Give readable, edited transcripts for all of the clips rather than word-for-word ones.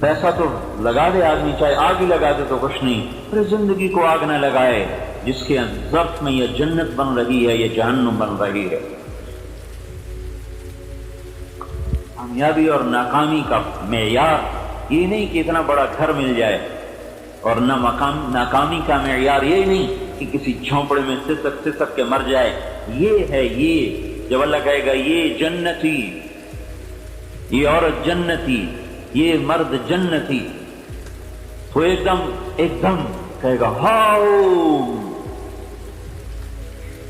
پیسہ تو لگا دے آدمی، چاہے آگ ہی لگا دے تو کچھ نہیں، پھر زندگی کو آگ نہ لگائے جس کے ظرف میں یہ جنت بن رہی ہے، یہ جہنم بن رہی ہے۔ کامیابی اور ناکامی کا معیار یہ نہیں کہ اتنا بڑا گھر مل جائے، اور ناکامی کا معیار یہ نہیں کہ کسی جھونپڑے میں سسک کے مر جائے۔ یہ ہے، یہ جب اللہ کہے گا یہ جنتی، یہ عورت جنتی، یہ مرد جنتی، تو ایک دم کہے گا ہاؤ۔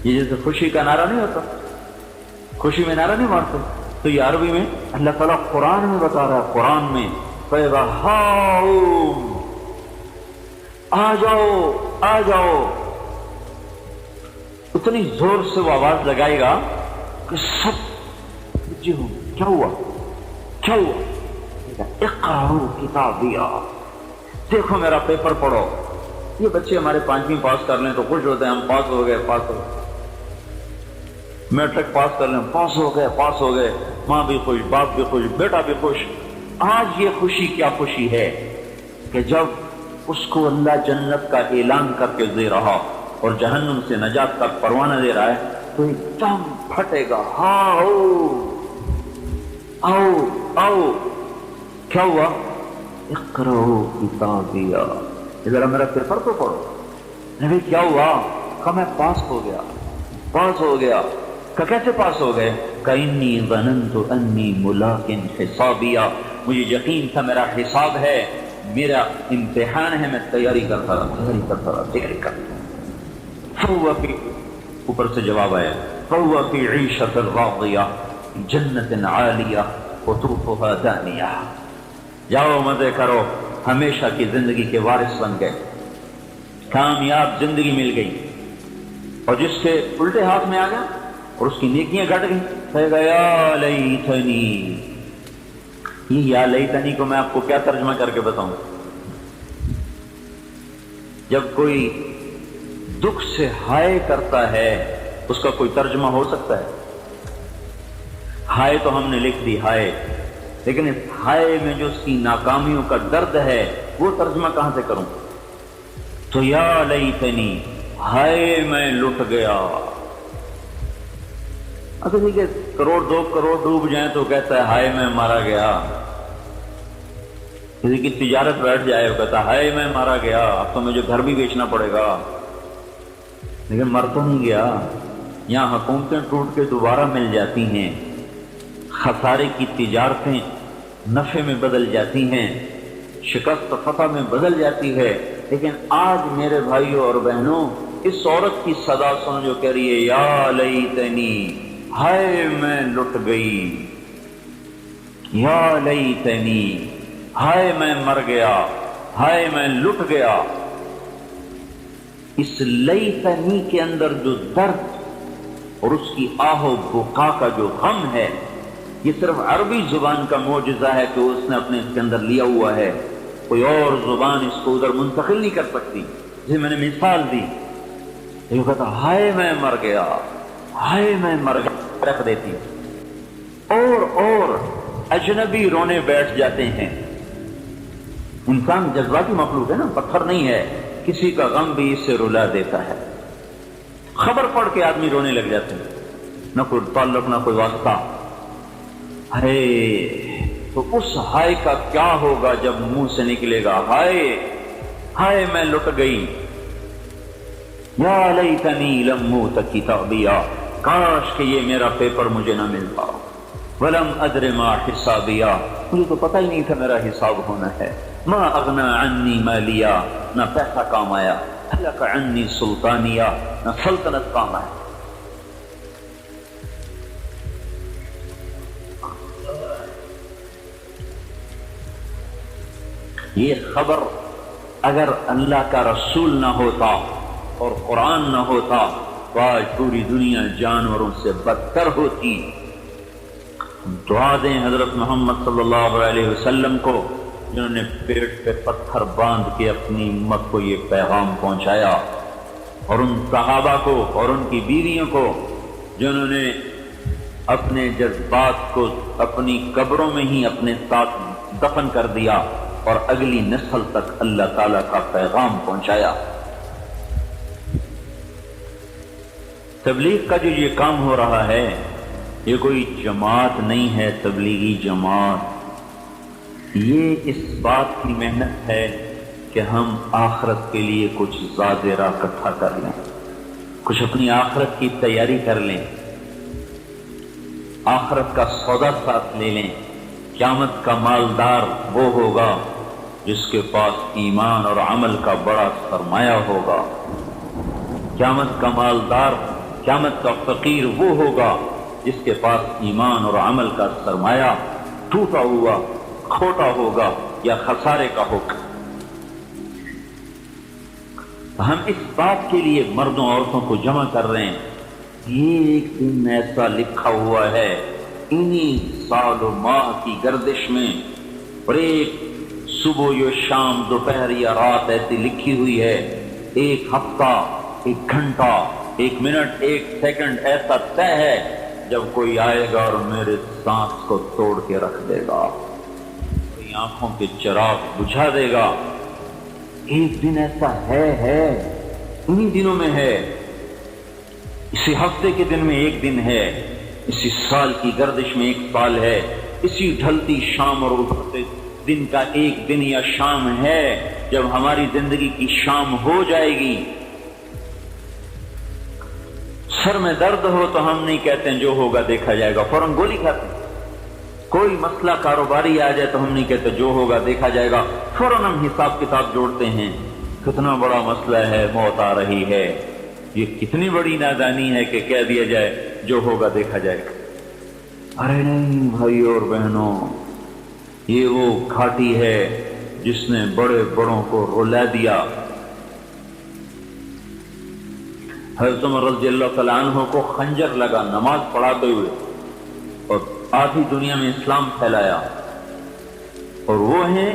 یہ جیسے خوشی کا نعرہ نہیں ہوتا، خوشی میں نعرہ نہیں مارتے، تو یہ عربی میں اللہ تعالیٰ قرآن میں بتا رہا ہے، قرآن میں کہے گا ہاؤ، آ جاؤ آ جاؤ، اتنی زور سے وہ آواز لگائے گا کہ سب جی ہوں کیا ہوا کیا ہوا، اقرأوا کتابیہ، دیکھو میرا پیپر پڑھو۔ یہ بچے ہمارے 5ویں پاس کر لیں تو خوش ہوتے ہیں، ہم پاس ہو گئے، پاس ہو گئے، میٹرک پاس کر لیں، پاس ہو گئے، پاس ہو گئے، ماں بھی خوش، باپ بھی خوش، بیٹا بھی خوش۔ آج یہ خوشی کیا خوشی ہے کہ جب اس کو اللہ جنت کا اعلان کر کے دے رہا اور جہنم سے نجات کا پروانہ دے رہا ہے، تو ایک دم پھٹے گا، ہاؤ آؤ آؤ، کیا ہوا؟ اقرأوا کتابیہ، ذرا میرا پیپر تو پڑھو۔ نبی کیا ہوا؟ کہا میں پاس ہو گیا، پاس ہو گیا۔ کہ کیسے پاس ہو گئے؟ کہ انی ظننت انی ملاق حسابیہ، مجھے یقین تھا میرا حساب ہے، میرا امتحان ہے، میں تیاری کرتا رہا۔ فہو فی، اوپر سے جواب آیا، فہو فی عیشۃ راضیہ جنت عالیہ قطوفہا دانیہ، جاؤ مزے کرو، ہمیشہ کی زندگی کے وارث بن گئے، کامیاب زندگی مل گئی۔ اور جس کے الٹے ہاتھ میں آ گیا اور اس کی نیکیاں گھٹ گئی، کہے گا یا لیتنی، یہ یا لیتنی کو میں آپ کو کیا ترجمہ کر کے بتاؤں؟ جب کوئی دکھ سے ہائے کرتا ہے اس کا کوئی ترجمہ ہو سکتا ہے؟ ہائے تو ہم نے لکھ دی ہائے، لیکن اس ہائے میں جو اس کی ناکامیوں کا درد ہے وہ ترجمہ کہاں سے کروں؟ تو یا لیتنی، ہائے میں لٹ گیا۔ اچھا ٹھیک ہے، کروڑ 2 کروڑ ڈوب جائیں تو کہتا ہے ہائے میں مارا گیا۔ کسی کی تجارت بیٹھ جائے وہ کہتا ہے ہائے میں مارا گیا، اب تو مجھے گھر بھی بیچنا پڑے گا، لیکن مر تو نہیں گیا۔ یہاں حکومتیں ٹوٹ کے دوبارہ مل جاتی ہیں، خسارے کی تجارتیں نفع میں بدل جاتی ہیں، شکست فتح میں بدل جاتی ہے، لیکن آج میرے بھائیوں اور بہنوں اس عورت کی صدا سن جو کہہ رہی ہے یا لیتنی، ہائے میں لٹ گئی، یا لیتنی، ہائے میں مر گیا، ہائے میں لٹ گیا۔ اس لیتنی کے اندر جو درد اور اس کی آہ و بکا کا جو غم ہے، یہ صرف عربی زبان کا معجزہ ہے کہ اس نے اپنے اس کے اندر لیا ہوا ہے، کوئی اور زبان اس کو ادھر منتقل نہیں کر سکتی۔ جسے میں نے مثال دی، یہ کہتا ہائے میں مر گیا، ہائے میں مر گیا، رکھ دیتی۔ اور اجنبی رونے بیٹھ جاتے ہیں۔ انسان جذباتی مخلوق ہے نا، پتھر نہیں ہے، کسی کا غم بھی اس سے رلا دیتا ہے۔ خبر پڑھ کے آدمی رونے لگ جاتے ہیں، نہ کوئی تعلق نہ کوئی واسطہ۔ ہائے، تو اس ہائے کا کیا ہوگا جب منہ سے نکلے گا ہائے، ہائے میں لٹ گئی، یا لیتنی لم اوت کتابیہ، کاش کہ یہ میرا پیپر مجھے نہ ملتا، ولم ادر ما حسابیہ، مجھے تو پتہ ہی نہیں تھا میرا حساب ہونا ہے، ما اغنی عنی مالیہ، نہ پیسہ کام آیا، ہلک عنی سلطانیہ، نہ سلطنت کام آیا۔ یہ خبر اگر اللہ کا رسول نہ ہوتا اور قرآن نہ ہوتا تو آج پوری دنیا جانوروں سے بدتر ہوتی۔ دعا دیں حضرت محمد صلی اللہ علیہ وسلم کو، جنہوں نے پیٹ پہ پتھر باندھ کے اپنی امت کو یہ پیغام پہنچایا، اور ان صحابہ کو اور ان کی بیویوں کو جنہوں نے اپنے جذبات کو اپنی قبروں میں ہی اپنے ساتھ دفن کر دیا، اور اگلی نسل تک اللہ تعالیٰ کا پیغام پہنچایا۔ تبلیغ کا جو یہ کام ہو رہا ہے، یہ کوئی جماعت نہیں ہے، تبلیغی جماعت، یہ اس بات کی محنت ہے کہ ہم آخرت کے لیے کچھ زادرہ اکٹھا کر لیں، کچھ اپنی آخرت کی تیاری کر لیں، آخرت کا سودا ساتھ لے لیں۔ قیامت کا مالدار وہ ہوگا جس کے پاس ایمان اور عمل کا بڑا سرمایہ ہوگا۔ قیامت کا مالدار، قیامت کا فقیر وہ ہوگا جس کے پاس ایمان اور عمل کا سرمایہ ٹوٹا ہوا، کھوٹا ہوگا یا خسارے کا ہوگا۔ ہم اس بات کے لیے مردوں عورتوں کو جمع کر رہے ہیں، یہ ایک دن ایسا لکھا ہوا ہے انہی سال و ماہ کی گردش میں، اور ایک صبح یا شام، دوپہر یا رات ایسی لکھی ہوئی ہے، ایک ہفتہ، ایک گھنٹہ، ایک منٹ، ایک سیکنڈ ایسا طے ہے جب کوئی آئے گا اور میرے سانس کو توڑ کے رکھ دے گا، میری آنکھوں کے چراغ بجھا دے گا۔ ایک دن ایسا ہے، انہی دنوں میں ہے، اسی ہفتے کے دن میں ایک دن ہے، اسی سال کی گردش میں ایک سال ہے، اسی ڈھلتی شام اور اٹھتے دن کا ایک دن یا شام ہے جب ہماری زندگی کی شام ہو جائے گی۔ سر میں درد ہو تو ہم نہیں کہتے ہیں جو ہوگا دیکھا جائے گا، فوراً گولی کھاتے ہیں۔ کوئی مسئلہ کاروباری آ جائے تو ہم نہیں کہتے جو ہوگا دیکھا جائے گا، فوراً ہم حساب کتاب جوڑتے ہیں، کتنا بڑا مسئلہ ہے، موت آ رہی ہے۔ یہ کتنی بڑی نادانی ہے کہ کہہ دیا جائے جو ہوگا دیکھا جائے گا۔ ارے نہیں بھائیو اور بہنوں، یہ وہ گھاٹی ہے جس نے بڑے بڑوں کو رلا دیا۔ حضرت عمر رضی اللہ تعالیٰ عنہ کو خنجر لگا نماز پڑھاتے ہوئے، اور آدھی دنیا میں اسلام پھیلایا، اور وہ ہیں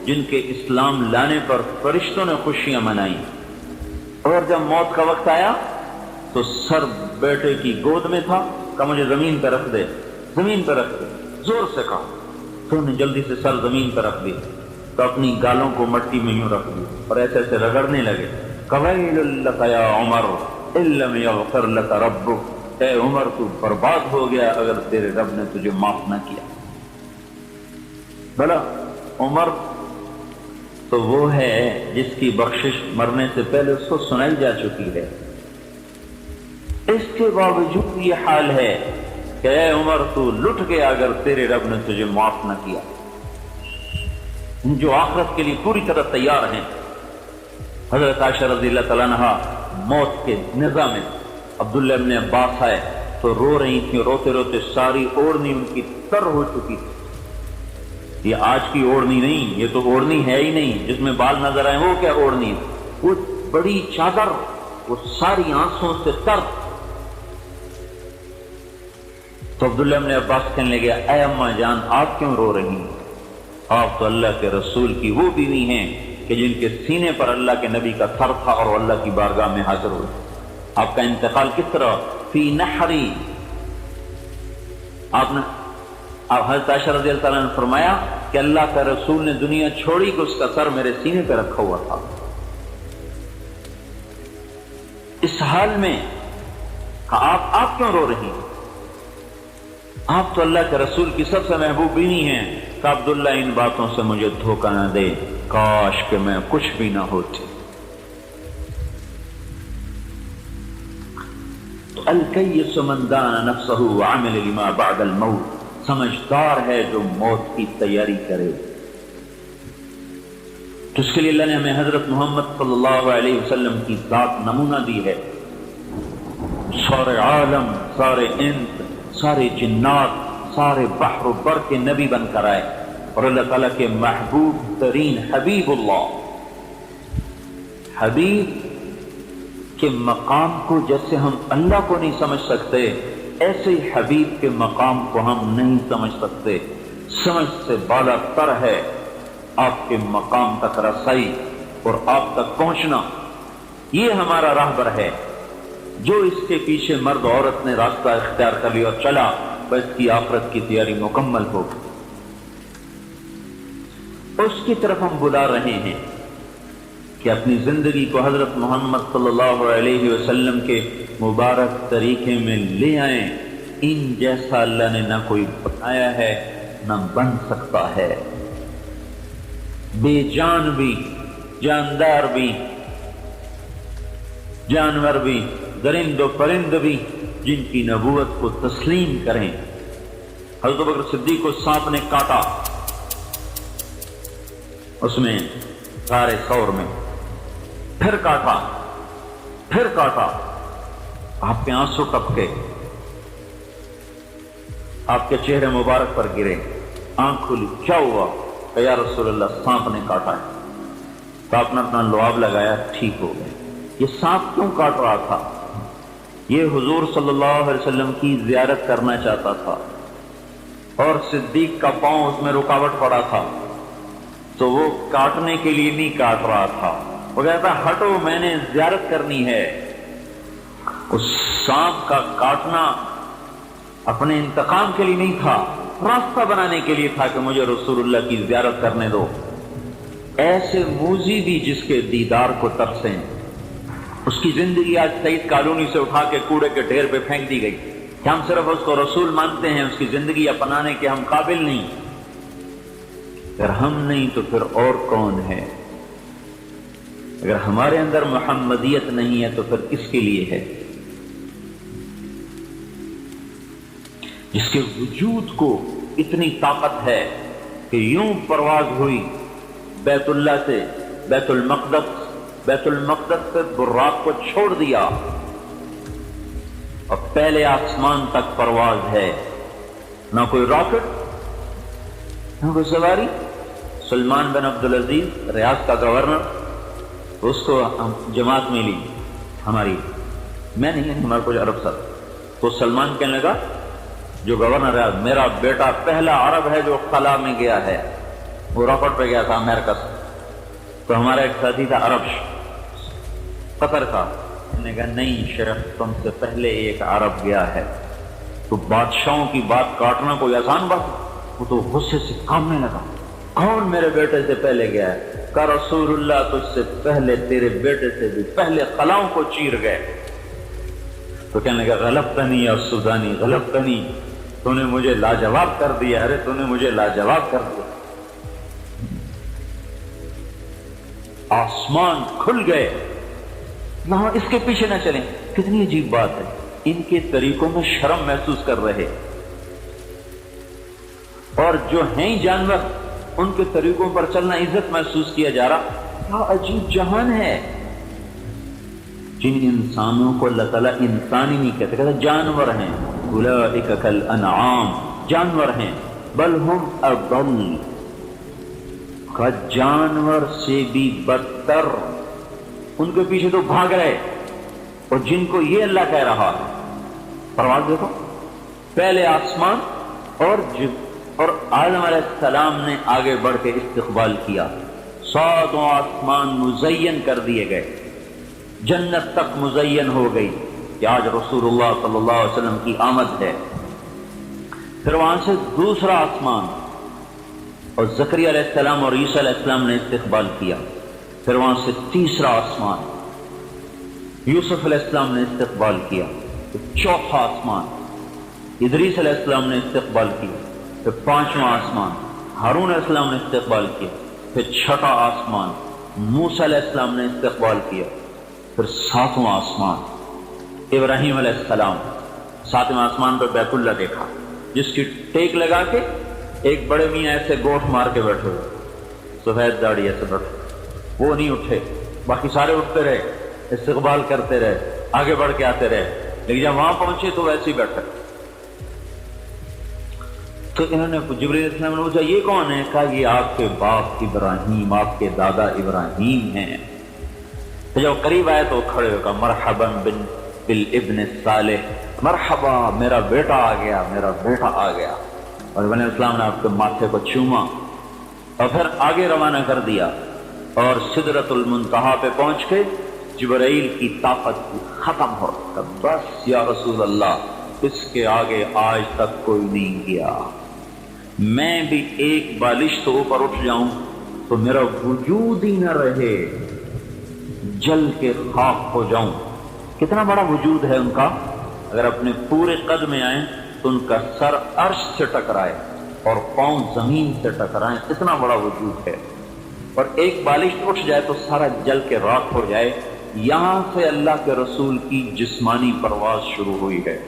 جن کے اسلام لانے پر فرشتوں نے خوشیاں منائیں، اور جب موت کا وقت آیا تو سر بیٹے کی گود میں تھا، کہا مجھے زمین پہ رکھ دے، زمین پہ رکھ دے، زور سے کہا، تو انہوں نے جلدی سے سر زمین پہ رکھ دی، تو اپنی گالوں کو مٹی میں یوں رکھ دی اور ایسے ایسے رگڑنے لگے، قویل لک یا عمر ان لم یغفر لک ربک، اے عمر تو برباد ہو گیا اگر تیرے رب نے تجھے معاف نہ کیا۔ بھلا عمر تو وہ ہے جس کی بخشش مرنے سے پہلے اس کو سنائی جا چکی ہے، اس کے باوجود یہ حال ہے کہ اے عمر تو لٹ گیا اگر تیرے رب نے تجھے معاف نہ کیا۔ جو آخرت کے لیے پوری طرح تیار ہیں، حضرت عائشہ رضی اللہ تعالیٰ عنہا موت کے نظام میں عبداللہ ابن عباس آئے تو رو رہی تھیں، روتے روتے ساری اوڑھنی ان کی تر ہو چکی تھی۔ یہ آج کی اوڑھنی نہیں، یہ تو اوڑھنی ہے ہی نہیں جس میں بال نظر آئے، وہ کیا اوڑھنی، وہ بڑی چادر، وہ ساری آنسوں سے تر۔ تو عبداللہ ابن عباس کہنے لگے اے اماں جان آپ کیوں رو رہی ہیں؟ آپ تو اللہ کے رسول کی وہ بیوی ہیں کہ جن کے سینے پر اللہ کے نبی کا سر تھا اور وہ اللہ کی بارگاہ میں حاضر ہوئے۔ آپ کا انتقال کس طرح؟ فی نحری، آپ حضرت عائشہ رضی اللہ تعالیٰ نے فرمایا کہ اللہ کا رسول نے دنیا چھوڑی کہ اس کا سر میرے سینے پہ رکھا ہوا تھا۔ اس حال میں آپ کیوں رو رہی ہیں؟ آپ تو اللہ کے رسول کی سب سے محبوب بیوی ہیں۔ کہ عبداللہ ان باتوں سے مجھے دھوکہ نہ دے، کاش کہ میں کچھ بھی نہ ہوتی۔ تو الکیس من دان نفسہ وعمل لما بعد الموت، سمجھدار ہے جو موت کی تیاری کرے۔ تو اس کے لیے اللہ نے ہمیں حضرت محمد صلی اللہ علیہ وسلم کی ذات نمونہ دی ہے۔ سارے عالم، سارے انس، سارے جنات، سارے بحر و بر کے نبی بن کر آئے، اور اللہ تعالیٰ کے محبوب ترین حبیب اللہ، حبیب کے مقام کو جیسے ہم اللہ کو نہیں سمجھ سکتے، ایسے ہی حبیب کے مقام کو ہم نہیں سمجھ سکتے۔ سمجھ سے بالا تر ہے آپ کے مقام تک رسائی اور آپ تک پہنچنا، یہ ہمارا راہبر ہے۔ جو اس کے پیچھے مرد عورت نے راستہ اختیار کر لیا اور چلا، بس کی آخرت کی تیاری مکمل ہوگی۔ اس کی طرف ہم بلا رہے ہیں کہ اپنی زندگی کو حضرت محمد صلی اللہ علیہ وسلم کے مبارک طریقے میں لے آئیں۔ ان جیسا اللہ نے نہ کوئی بنایا ہے نہ بن سکتا ہے۔ بے جان بھی، جاندار بھی، جانور بھی، درند و پرند بھی جن کی نبوت کو تسلیم کریں۔ حضرت ابوبکر صدیق کو سانپ نے کاٹا، اس میں غار ثور میں، پھر کاٹا، پھر کاٹا، آپ کے آنسو ٹپکے، آپ کے چہرے مبارک پر گرے، آنکھ کھلی، کیا ہوا؟ کہ یا رسول اللہ سانپ نے کاٹا ہے۔ تو آپ نے اپنا لعاب لگایا، ٹھیک ہو گئے۔ یہ سانپ کیوں کاٹ رہا تھا؟ یہ حضور صلی اللہ علیہ وسلم کی زیارت کرنا چاہتا تھا، اور صدیق کا پاؤں اس میں رکاوٹ پڑا تھا، تو وہ کاٹنے کے لیے نہیں کاٹ رہا تھا، وہ کہتا ہٹو میں نے زیارت کرنی ہے۔ اس سانپ کا کاٹنا اپنے انتقام کے لیے نہیں تھا، راستہ بنانے کے لیے تھا کہ مجھے رسول اللہ کی زیارت کرنے دو۔ ایسے موذی بھی جس کے دیدار کو ترسیں، اس کی زندگی آج سعید کالونی سے اٹھا کے کوڑے کے ڈھیر پہ پھینک دی گئی کہ ہم صرف اس کو رسول مانتے ہیں، اس کی زندگی اپنانے کے ہم قابل نہیں۔ اگر ہم نہیں تو پھر اور کون ہے؟ اگر ہمارے اندر محمدیت نہیں ہے تو پھر کس کے لیے ہے؟ جس کے وجود کو اتنی طاقت ہے کہ یوں پرواز ہوئی بیت اللہ سے بیت المقدس، بیت المقدس سے براق کو چھوڑ دیا اور پہلے آسمان تک پرواز ہے، نہ کوئی راکٹ نہ کوئی سواری۔ سلمان بن عبدالعزیز ریاض کا گورنر، اس کو ہم جماعت میں لی ہماری، میں نہیں، ہمارا کچھ عرب سر، تو سلمان کہنے لگا جو گورنر ہے میرا بیٹا پہلا عرب ہے جو خلا میں گیا ہے، وہ راکٹ پہ گیا تھا امریکہ سے۔ تو ہمارا ایک ساتھی تھا عرب قطر کا، انہوں نے کہا نہیں شیخ تم سے پہلے ایک عرب گیا ہے۔ تو بادشاہوں کی بات کاٹنا کوئی آسان بات ہے؟ وہ تو غصے سے کامنے لگا، کون میرے بیٹے سے پہلے گیا ہے؟ کہ رسول اللہ تجھ سے پہلے تیرے بیٹے سے بھی پہلے خلاؤں کو چیر گئے۔ تو کہنے لگا غلبتنی یا سودانی، غلبتنی، تو نے مجھے لاجواب کر دیا، ارے تو نے مجھے لاجواب کر دیا۔ آسمان کھل گئے، وہاں اس کے پیچھے نہ چلیں۔ کتنی عجیب بات ہے، ان کے طریقوں میں شرم محسوس کر رہے، اور جو ہیں جانور ان کے طریقوں پر چلنا عزت محسوس کیا جا رہا۔ کیا عجیب جہان ہے، جن انسانوں کو اللہ تعالیٰ انسان ہی نہیں کہتے، کہتے جانور ہیں، اولئک کالانعام، جانور ہیں، بل ہم اضل، کا جانور سے بھی بدتر، ان کے پیچھے تو بھاگ رہے، اور جن کو یہ اللہ کہہ رہا ہے۔ پرواز دیکھو، پہلے آسمان اور آدم علیہ السلام نے آگے بڑھ کے استقبال کیا، ساتوں آسمان مزین کر دیے گئے، جنت تک مزین ہو گئی کہ آج رسول اللہ صلی اللہ علیہ وسلم کی آمد ہے۔ پھر وہاں سے دوسرا آسمان، اور زکریا علیہ السلام اور عیسیٰ علیہ السلام نے استقبال کیا۔ پھر وہاں سے تیسرا آسمان، یوسف علیہ السلام نے استقبال کیا۔ پھر چوتھا آسمان، ادریس علیہ السلام نے استقبال کیا۔ پھر پانچواں آسمان، ہارون علیہ السلام نے استقبال کیا۔ پھر چھٹا آسمان، موسیٰ علیہ السلام نے استقبال کیا۔ پھر ساتواں آسمان، ابراہیم علیہ السلام، ساتواں آسمان پہ بیت اللہ دیکھا، جس کی ٹیک لگا کے ایک بڑے میاں ایسے گوٹھ مار کے بیٹھے ہوئے، سفید داڑھی ایسے بیٹھے، وہ نہیں اٹھے، باقی سارے اٹھتے رہے، استقبال کرتے رہے، آگے بڑھ کے آتے رہے، لیکن جب وہاں پہنچے تو ویسے ہی بیٹھے۔ تو انہوں نے جبرائیل علیہ السلام نے پوچھا یہ کون ہے؟ کہا یہ آپ کے باپ ابراہیم، آپ کے دادا ابراہیم ہیں۔ تو جب قریب آئے تو کھڑے ہو کہا مرحبا بالابن الصالح، مرحبا میرا بیٹا آ گیا، میرا بیٹا آ گیا۔ اور ابن اسلام نے آپ کے ماتھے کو چوما اور پھر آگے روانہ کر دیا، اور سدرۃ المنتہا پہ پہنچ کے جبرائیل کی طاقت ختم ہو، بس یا رسول اللہ اس کے آگے آج تک کوئی نہیں گیا، میں بھی ایک بالش تو اوپر اٹھ جاؤں تو میرا وجود ہی نہ رہے، جل کے خاک ہو جاؤں۔ کتنا بڑا وجود ہے ان کا، اگر اپنے پورے قد میں آئیں تو ان کا سر عرش سے ٹکرائے اور پاؤں زمین سے ٹکرائیں، اتنا بڑا وجود ہے۔ اور ایک بالش اٹھ جائے تو سارا جل کے راکھ ہو جائے۔ یہاں سے اللہ کے رسول کی جسمانی پرواز شروع ہوئی ہے،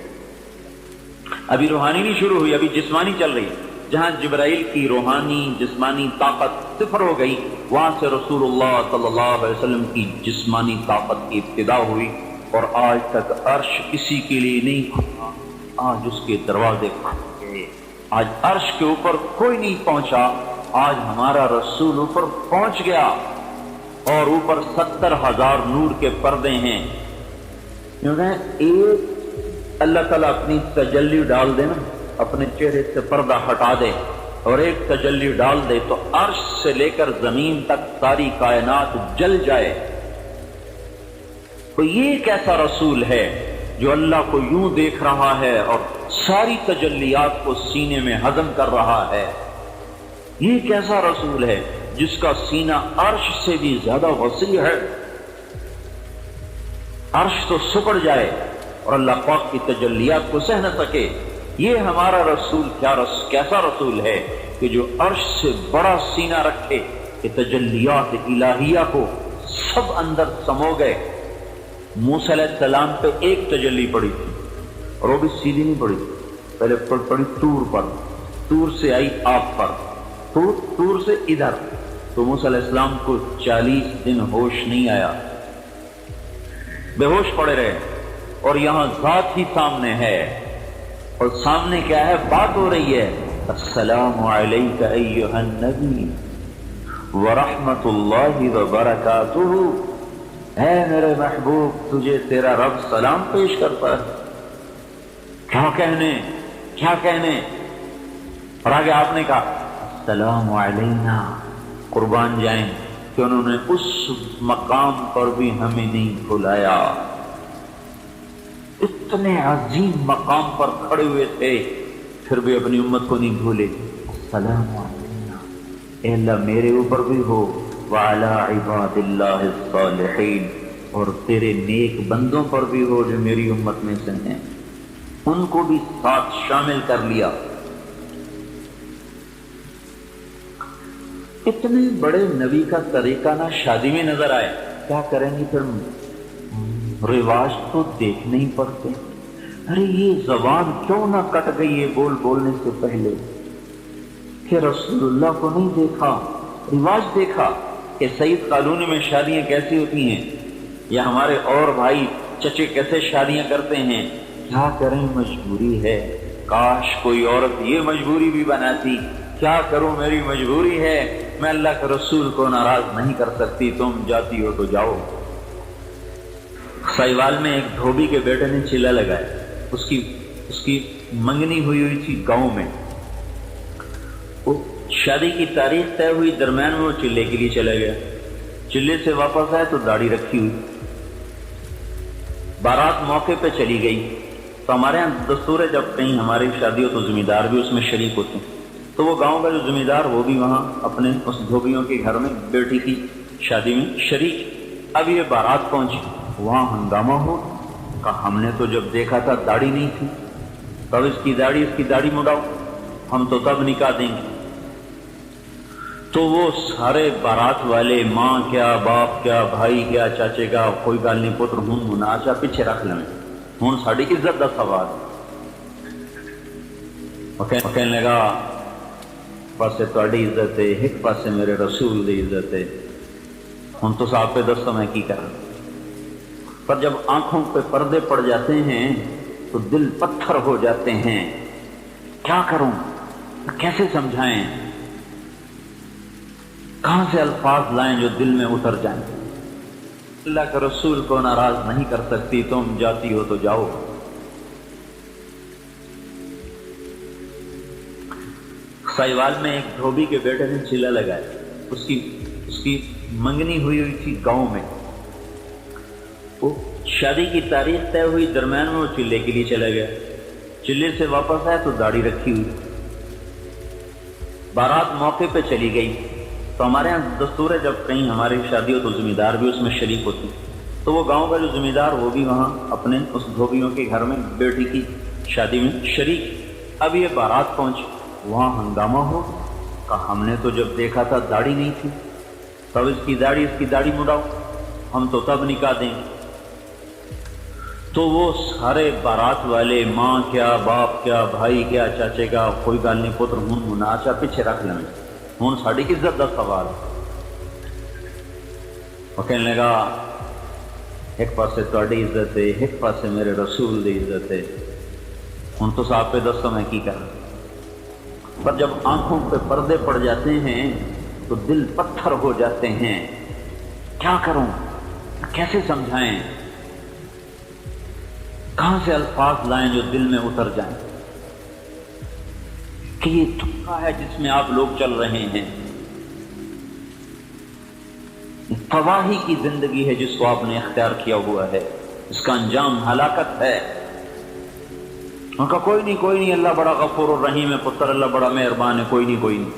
ابھی روحانی نہیں شروع ہوئی، ابھی جسمانی چل رہی۔ جہاں جبرائیل کی روحانی جسمانی طاقت صفر ہو گئی، وہاں سے رسول اللہ صلی اللہ علیہ وسلم کی جسمانی طاقت کی ابتدا ہوئی، اور آج تک عرش کسی کے لیے نہیں کھلا، آج اس کے دروازے کھل گئے۔ آج عرش کے اوپر کوئی نہیں پہنچا، آج ہمارا رسول اوپر پہنچ گیا، اور اوپر 70,000 نور کے پردے ہیں۔ ایک اللہ تعالیٰ اپنی تجلی ڈال دے نا، اپنے چہرے سے پردہ ہٹا دے اور ایک تجلی ڈال دے تو عرش سے لے کر زمین تک ساری کائنات جل جائے۔ تو یہ کیسا رسول ہے جو اللہ کو یوں دیکھ رہا ہے اور ساری تجلیات کو سینے میں ہضم کر رہا ہے؟ یہ کیسا رسول ہے جس کا سینہ عرش سے بھی زیادہ وسیع ہے؟ عرش تو سکڑ جائے اور اللہ پاک کی تجلیات کو سہ نہ سکے۔ یہ ہمارا رسول کیسا رسول ہے کہ جو عرش سے بڑا سینہ رکھے کہ تجلیات الہیہ کو سب اندر سمو گئے۔ موسیٰ علیہ السلام پہ ایک تجلی پڑی تھی اور وہ بھی سیدھی نہیں پڑی، پہلے پڑی طور پر، طور سے آئی آپ پر، طور سے ادھر، تو موسیٰ علیہ السلام کو 40 دن ہوش نہیں آیا، بے ہوش پڑے رہے۔ اور یہاں ذات ہی سامنے ہے، اور سامنے کیا ہے؟ بات ہو رہی ہے، السلام علیک ایھا النبی ورحمۃ اللہ وبرکاتہ، اے میرے محبوب تجھے تیرا رب سلام پیش کرتا ہے۔ کیا کہنے؟ اور آگے آپ نے کہا السلام علینا، قربان جائیں کہ انہوں نے اس مقام پر بھی ہمیں نہیں بھلایا، اتنے عظیم مقام پر کھڑے ہوئے تھے پھر بھی اپنی امت کو نہیں بھولے۔ السلام علینا، اے اللہ میرے اوپر بھی ہو، وعلی عباد اللہ الصالحین، اور تیرے نیک بندوں پر بھی ہو جو میری امت میں سے ہیں، ان کو بھی ساتھ شامل کر لیا۔ اتنے بڑے نبی کا طریقہ نہ شادی میں نظر آئے، کیا کریں گے پھر؟ رواج تو دیکھنے ہی پڑتے۔ ارے یہ زبان کیوں نہ کٹ گئی ہے بولنے سے پہلے کہ رسول اللہ کو نہیں دیکھا، رواج دیکھا کہ سعید کالونی میں شادیاں کیسی ہوتی ہیں، یا ہمارے اور بھائی چچے کیسے شادیاں کرتے ہیں۔ کیا کریں، مجبوری ہے۔ کاش کوئی عورت یہ مجبوری بھی بناتی، کیا کروں میری مجبوری ہے، میں اللہ کے رسول کو ناراض نہیں کر سکتی، تم جاتی ہو تو جاؤ۔ سائیوال میں ایک دھوبی کے بیٹے نے چلہ لگایا، اس کی منگنی ہوئی تھی گاؤں میں، وہ شادی کی تاریخ طے ہوئی، درمیان میں وہ چلے کے لیے چلا گیا، چلے سے واپس آئے تو داڑھی رکھی ہوئی، بارات موقع پہ چلی گئی۔ تو ہمارے یہاں دستور ہے جب کہیں ہماری شادی ہو تو ذمہ دار بھی اس میں شریک ہوتے ہیں، تو وہ گاؤں کا جو ذمہ دار وہ بھی وہاں اپنے اس دھوبیوں کے گھر میں بیٹی کی شادی میں شریک۔ اب یہ بارات پہنچی، وہاں ہنگامہ ہو، کہا ہم نے تو جب دیکھا تھا داڑھی نہیں تھی، تب اس کی داڑھی مڈاؤ، ہم تو تب نکاح دیں گے۔ تو وہ سارے بارات والے، ماں کیا، باپ کیا، بھائی کیا، چاچے کا، کوئی گل نہیں پتر ہوں مناچا پیچھے رکھ لیں، ہوں ساری عزت کا سوال۔ کہنے لگا پاسے تہاڈی عزت ہے، ایک پاسے میرے رسول دی عزت ہے، ہوں تو آپ پہ دسو میں کی کروں۔ پر جب آنکھوں پہ پردے پڑ جاتے ہیں تو دل پتھر ہو جاتے ہیں، کیا کروں، کیسے سمجھائیں، کہاں سے الفاظ لائیں جو دل میں اتر جائیں۔ اللہ کے رسول کو ناراض نہیں کر سکتی، تم جاتی ہو تو جاؤ۔ سائیوال میں ایک دھوبی کے بیٹے نے چلہ لگایا، اس کی منگنی ہوئی تھی گاؤں میں، وہ شادی کی تاریخ طے ہوئی، درمیان میں وہ چلے کے لیے چلا گیا، چلے سے واپس آیا تو داڑھی رکھی ہوئی، بارات موقع پہ چلی گئی۔ تو ہمارے یہاں دستور ہے جب کہیں ہماری شادی ہو تو ذمہ دار بھی اس میں شریک ہوتی، تو وہ گاؤں کا جو ذمہ دار وہ بھی وہاں اپنے اس دھوبیوں کے گھر میں بیٹی کی شادی میں شریک۔ اب یہ بارات پہنچی، وہاں ہنگامہ ہو، کہا ہم نے تو جب دیکھا تھا داڑھی نہیں تھی، تب اس کی داڑھی مڑاؤ، ہم تو تب نکاح دیں۔ تو وہ سارے بارات والے، ماں کیا، باپ کیا، بھائی کیا، چاچے کا، کوئی گل نہیں پتر ہوں مناچا پیچھے رکھ لیں، ہوں ساری عزت کا سوال۔ وہ کہنے لگا ایک پاسے تہاڈی عزت ہے، ایک پاسے میرے رسول دی عزت ہے، ہوں تو آپ پہ دسو میں کی کروں۔ پر جب آنکھوں پہ پردے پڑ جاتے ہیں تو دل پتھر ہو جاتے ہیں، کیا کروں، کیسے سمجھائیں، کہاں سے الفاظ لائیں جو دل میں اتر جائیں کہ یہ دھوکہ ہے جس میں آپ لوگ چل رہے ہیں، تباہی کی زندگی ہے جس کو آپ نے اختیار کیا ہوا ہے، اس کا انجام ہلاکت ہے۔ ان کا کوئی نہیں، اللہ بڑا غفور الرحیم ہے پتر، اللہ بڑا مہربان ہے، کوئی نہیں۔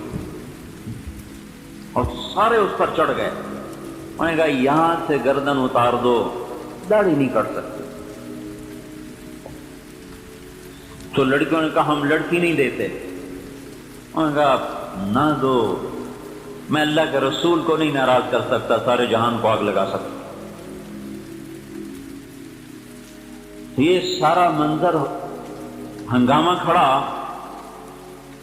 اور سارے اس پر چڑھ گئے، انہوں نے کہا یہاں سے گردن اتار دو، داڑھی نہیں کٹ سکتے۔ تو لڑکیوں نے کہا ہم لڑکی نہیں دیتے، انہوں نے کہا نہ دو، میں اللہ کے رسول کو نہیں ناراض کر سکتا، سارے جہان کو آگ لگا سکتا۔ یہ سارا منظر ہنگامہ کھڑا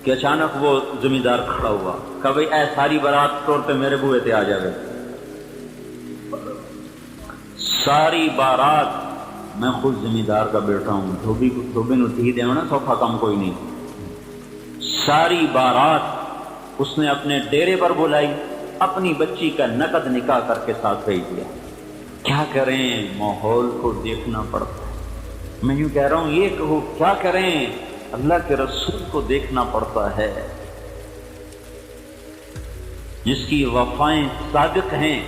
کہ اچانک وہ ذمہ دار کھڑا ہوا، کہ بھئی اے ساری بارات طور پہ میرے بوئے تے آ جائے، ساری بارات میں خود ذمہ دار کا بیٹا ہوں، دھوبی نو تھی دے ہونا سوکھا کم کوئی نہیں۔ ساری بارات اس نے اپنے ڈیرے پر بلائی، اپنی بچی کا نقد نکاح کر کے ساتھ بھیج دیا۔ کیا کریں، ماحول کو دیکھنا پڑتا ہے۔ میں یوں کہہ رہا ہوں یہ کہو کیا کریں، اللہ کے رسول کو دیکھنا پڑتا ہے، جس کی وفائیں صادق ہیں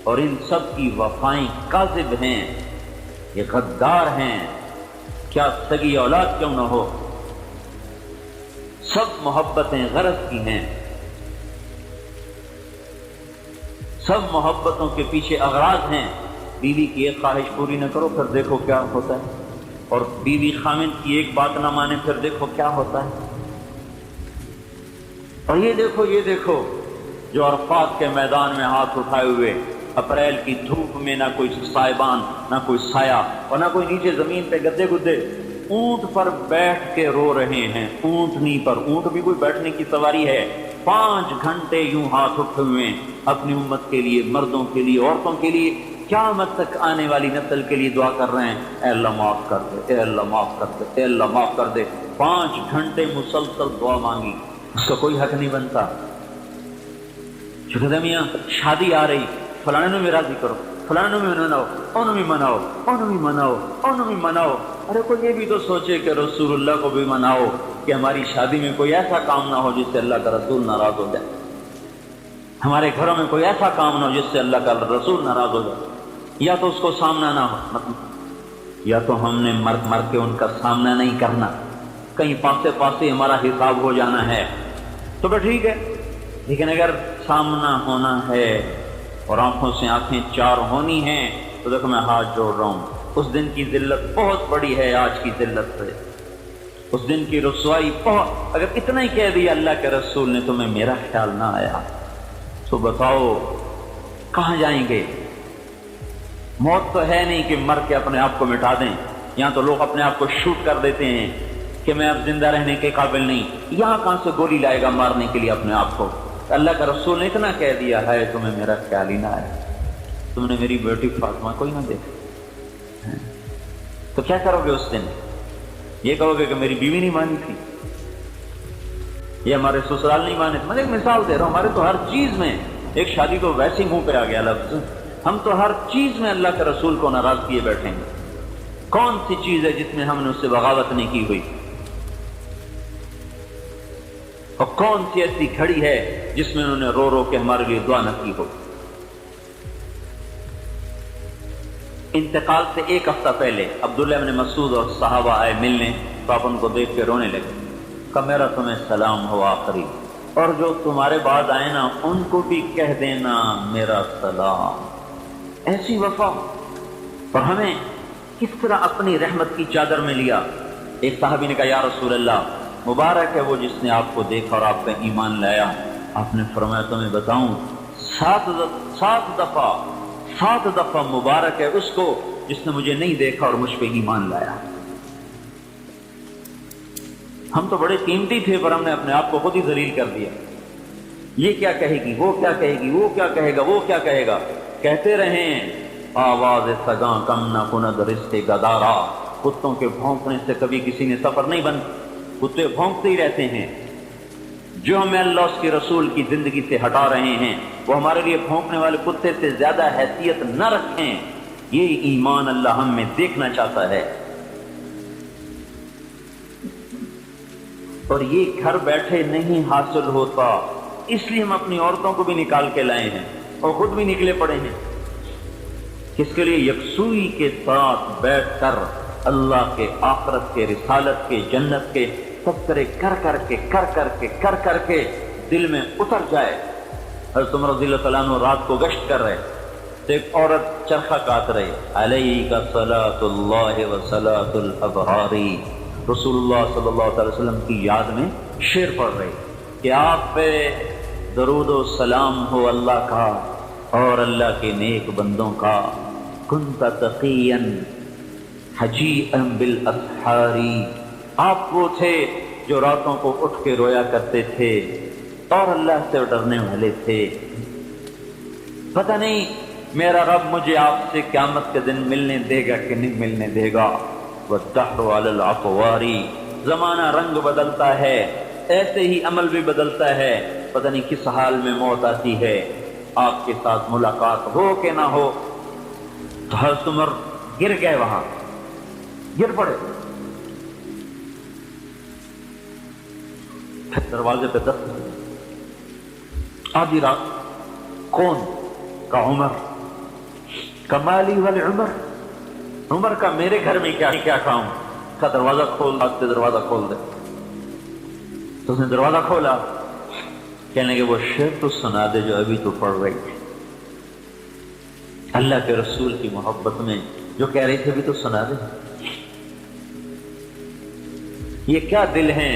اور ان سب کی وفائیں کاذب ہیں، یہ غدار ہیں، کیا سگی اولاد کیوں نہ ہو، سب محبتیں غرض کی ہیں، سب محبتوں کے پیچھے اغراض ہیں۔ بیوی کی ایک خواہش پوری نہ کرو پھر دیکھو کیا ہوتا ہے، اور بیوی خامند کی ایک بات نہ مانے پھر دیکھو کیا ہوتا ہے۔ اور یہ دیکھو جو عرفات کے میدان میں ہاتھ اٹھائے ہوئے، اپریل کی دھوپ میں نہ کوئی سائبان، نہ کوئی سایہ، اور نہ کوئی نیچے زمین پہ گدے گدے، اونٹ پر بیٹھ کے رو رہے ہیں، اونٹنی پر، اونٹ بھی کوئی بیٹھنے کی سواری ہے، 5 گھنٹے یوں ہاتھ اٹھے ہوئے اپنی امت کے لیے، مردوں کے لیے، عورتوں کے لیے، قیامت تک آنے والی نسل کے لیے دعا کر رہے ہیں، اے اللہ معاف کر دے، اے اللہ معاف کر دے، اے اللہ معاف کر دے۔ 5 گھنٹے مسلسل دعا مانگی، اس کا کوئی حق نہیں بنتا۔ جو کہتے ہیں میاں شادی آ رہی، فلانے میں راضی کرو، فلانے میں مناؤ، انہوں بھی مناؤ، انہوں بھی مناؤ، انہوں بھی مناؤ۔ ارے کوئی یہ بھی تو سوچے کہ رسول اللہ کو بھی مناؤ، کہ ہماری شادی میں کوئی ایسا کام نہ ہو جس سے اللہ کا رسول ناراض ہو جائے، ہمارے گھروں میں کوئی ایسا کام نہ ہو جس سے اللہ کا رسول ناراض ہو جائے، یا تو اس کو سامنا نہ ہو، یا تو ہم نے مر کے ان کا سامنا نہیں کرنا، کہیں پاسے ہمارا حساب ہو جانا ہے تو بس ٹھیک ہے، لیکن اگر سامنا ہونا ہے اور آنکھوں سے آنکھیں چار ہونی ہیں تو دیکھو میں ہاتھ جوڑ رہا ہوں، اس دن کی ذلت بہت بڑی ہے آج کی ذلت سے، اس دن کی رسوائی بہت۔ اگر اتنا ہی کہہ دیا اللہ کے رسول نے تمہیں میرا خیال نہ آیا تو بتاؤ کہاں جائیں گے؟ موت تو ہے نہیں کہ مر کے اپنے آپ کو مٹا دیں، یہاں تو لوگ اپنے آپ کو شوٹ کر دیتے ہیں کہ میں اب زندہ رہنے کے قابل نہیں، یہاں کہاں سے گولی لائے گا مارنے کے لیے اپنے آپ کو؟ اللہ کا رسول نے اتنا کہہ دیا ہے تمہیں میرا خیال ہی نہ آیا، تم نے میری بیٹی فاطمہ کوئی نہ دیکھا، تو کیا کرو گے اس دن؟ یہ کہو گے کہ میری بیوی نہیں مانی تھی، یہ ہمارے سسرال نہیں مانے تھے۔ میں ایک مثال دے رہا ہوں، ہمارے تو ہر چیز میں، ایک شادی تو ویسے منہ پہ آ گیا لفظ، ہم تو ہر چیز میں اللہ کے رسول کو ناراض کیے بیٹھیں گے۔ کون سی چیز ہے جس میں ہم نے اس سے بغاوت نہیں کی ہوئی؟ اور کون سی ایسی گھڑی ہے جس میں انہوں نے رو رو کے ہمارے لیے دعا نہ کی ہو؟ انتقال سے 1 ہفتہ پہلے عبداللہ بن مسعود اور صحابہ آئے ملنے، تو آپ ان کو دیکھ کے رونے لگے، کہ میرا تمہیں سلام ہو آخری، اور جو تمہارے بعد آئے نا ان کو بھی کہہ دینا میرا سلام۔ ایسی وفا۔ اور ہمیں کس طرح اپنی رحمت کی چادر میں لیا۔ ایک صحابی نے کہا یا رسول اللہ، مبارک ہے وہ جس نے آپ کو دیکھا اور آپ پہ ایمان لایا۔ آپ نے فرمایا تمہیں بتاؤں، 7 دفعہ مبارک ہے اس کو جس نے مجھے نہیں دیکھا اور مجھ پہ ایمان لایا۔ ہم تو بڑے قیمتی تھے پر ہم نے اپنے آپ کو خود ہی ذلیل کر دیا۔ یہ کیا کہے گی، وہ کیا کہے گی، وہ کیا کہے گا، وہ کیا کہے گا، کہتے رہیں آواز سگاں کم نہ کند رشتے گدارا۔ کتوں کے بھونکنے سے کبھی کسی نے سفر نہیں بند، کتے بھونکتے ہی رہتے ہیں۔ جو ہمیں اللہ اس کے رسول کی زندگی سے ہٹا رہے ہیں وہ ہمارے لیے بھونکنے والے کتے سے زیادہ حیثیت نہ رکھیں۔ یہ ایمان اللہ ہم میں دیکھنا چاہتا ہے، اور یہ گھر بیٹھے نہیں حاصل ہوتا، اس لیے ہم اپنی عورتوں کو بھی نکال کے لائے ہیں اور خود بھی نکلے پڑے ہیں۔ کس کے لیے؟ یکسوئی کے ساتھ بیٹھ کر اللہ کے، آخرت کے، رسالت کے، جنت کے تذکرے کر کر کے دل میں اتر جائے۔ حضرت عمر رضی اللہ تعالیٰ عنہ رات کو گشت کر رہے تو ایک عورت چرخہ کاٹ رہی، علیک صلاۃ اللہ و صلاۃ الابرار، رسول اللہ صلی اللہ علیہ وسلم کی یاد میں شعر پڑھ رہی کہ آپ پہ درود و سلام ہو اللہ کا اور اللہ کے نیک بندوں کا۔ کنت تقیا حجیئا بالاسحار، آپ وہ تھے جو راتوں کو اٹھ کے رویا کرتے تھے اور اللہ سے ڈرنے والے تھے۔ پتہ نہیں میرا رب مجھے آپ سے قیامت کے دن ملنے دے گا کہ نہیں ملنے دے گا۔ والدہر علی الاقوار، زمانہ رنگ بدلتا ہے، ایسے ہی عمل بھی بدلتا ہے، پتہ نہیں کس حال میں موت آتی ہے۔ آپ کے ساتھ ملاقات ہو کہ نہ ہو۔ تو حضرت عمر گر گئے، وہاں گر پڑے۔ دروازے پہ دستک، آدھی رات، کون؟ کا عمر، کمالی والے عمر، عمر کا میرے گھر میں کیا کام؟ کا دروازہ کھول، آج سے دروازہ کھول دے۔ تو اس نے دروازہ کھولا، کہنے کہ وہ شعر تو سنا دے جو ابھی تو پڑھ رہی تھی، اللہ کے رسول کی محبت میں جو کہہ رہی تھی ابھی تو سنا دے۔ یہ کیا دل ہیں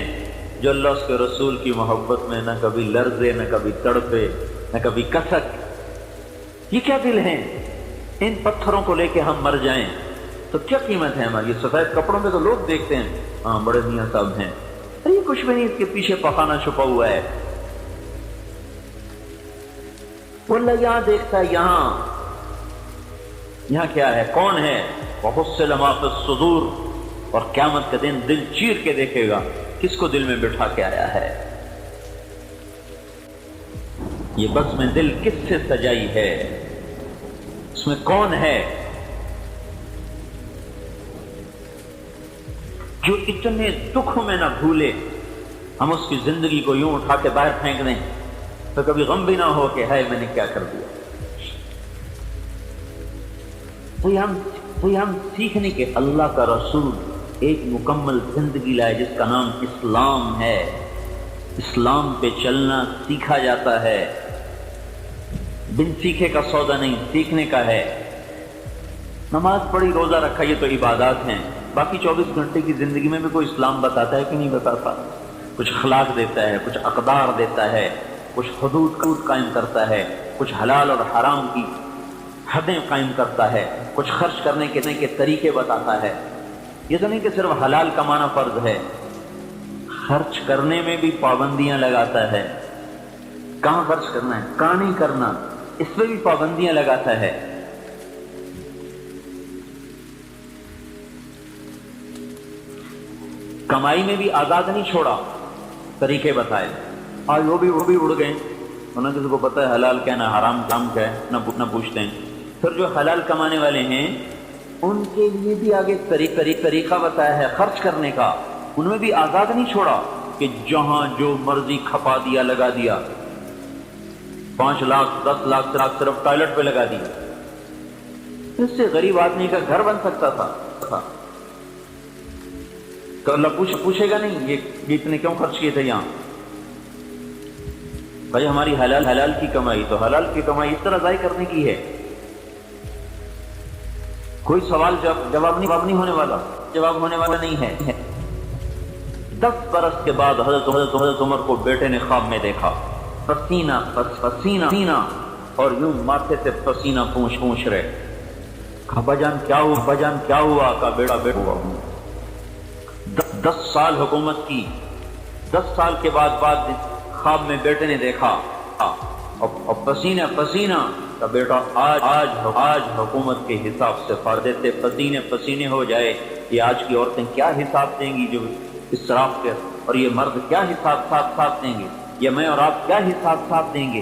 جو اللہ اس کے رسول کی محبت میں نہ کبھی لرزے، نہ کبھی تڑپے، نہ کبھی کسک۔ یہ کیا دل ہیں؟ ان پتھروں کو لے کے ہم مر جائیں تو کیا قیمت ہے ہماری؟ سفید کپڑوں میں تو لوگ دیکھتے ہیں ہاں بڑے میاں صاحب ہیں، یہ کچھ بھی نہیں، اس کے پیچھے پخانہ چھپا ہوا ہے۔ وہ اللہ یہاں دیکھتا ہے، یہاں کیا ہے، کون ہے؟ وَحُصِّلَ مَا فِي الصُّدُورِ، اور قیامت کا دن دل چیر کے دیکھے گا کس کو دل میں بٹھا کے آیا ہے۔ یہ بس میں دل کس سے سجائی ہے، اس میں کون ہے جو اتنے دکھوں میں نہ بھولے، ہم اس کی زندگی کو یوں اٹھا کے باہر پھینک دیں تو کبھی غم بھی نہ ہو کہ ہے میں نے کیا کر دیا۔ تو ہم سیکھنے کہ اللہ کا رسول ایک مکمل زندگی لائے جس کا نام اسلام ہے۔ اسلام پہ چلنا سیکھا جاتا ہے، بن سیکھے کا سودا نہیں، سیکھنے کا ہے۔ نماز پڑھی، روزہ رکھا، یہ تو عبادات ہیں، باقی 24 گھنٹے کی زندگی میں بھی کوئی اسلام بتاتا ہے کہ نہیں بتاتا؟ کچھ اخلاق دیتا ہے، کچھ اقدار دیتا ہے، کچھ حدود قائم کرتا ہے، کچھ حلال اور حرام کی حدیں قائم کرتا ہے، کچھ خرچ کرنے کے طریقے بتاتا ہے۔ یہ تو نہیں کہ صرف حلال کمانا فرض ہے، خرچ کرنے میں بھی پابندیاں لگاتا ہے، کہاں خرچ کرنا ہے، کہاں نہیں کرنا، اس میں بھی پابندیاں لگاتا ہے۔ کمائی میں بھی آزاد نہیں چھوڑا، طریقے بتائے۔ آج وہ بھی اڑ گئے، نہ کسی کو پتہ ہے حلال کیا نہ حرام کام کیا ہے، نہ پوچھتے ہیں۔ پھر جو حلال کمانے والے ہیں ان کے لیے بھی آگے طریقہ بتایا ہے خرچ کرنے کا، ان میں بھی آزاد نہیں چھوڑا کہ جہاں جو مرضی کھپا دیا، لگا دیا، 5 لاکھ 10 لاکھ صرف ٹوائلٹ پہ لگا دیا۔ اس سے غریب آدمی کا گھر بن سکتا تھا۔ تو اللہ پوچھے گا نہیں یہ اتنے کیوں خرچ کیے تھے یہاں؟ بھائی ہماری حلال کی کمائی، تو حلال کی کمائی اس طرح ضائع کرنے کی ہے؟ کوئی سوال جواب نہیں ہونے والا، جواب ہونے والا نہیں ہے۔ 10 برس کے بعد حضرت عمر کو بیٹے نے خواب میں دیکھا، پسینہ پسینہ اور یوں ماتھے سے پسینہ پونچھ رہے۔ ابا جان کیا ہوا؟ کا بیٹا ہوا ہوں، 10 سال حکومت کی، 10 سال کے بعد خواب میں بیٹے نے دیکھا اور پسینہ کا بیٹا آج حکومت کے حساب سے فردے پسینے ہو جائے، یہ آج کی عورتیں کیا حساب دیں گی جو اسراف کے، اور یہ مرد کیا حساب دیں گے، یا میں اور آپ کیا حساب دیں گے؟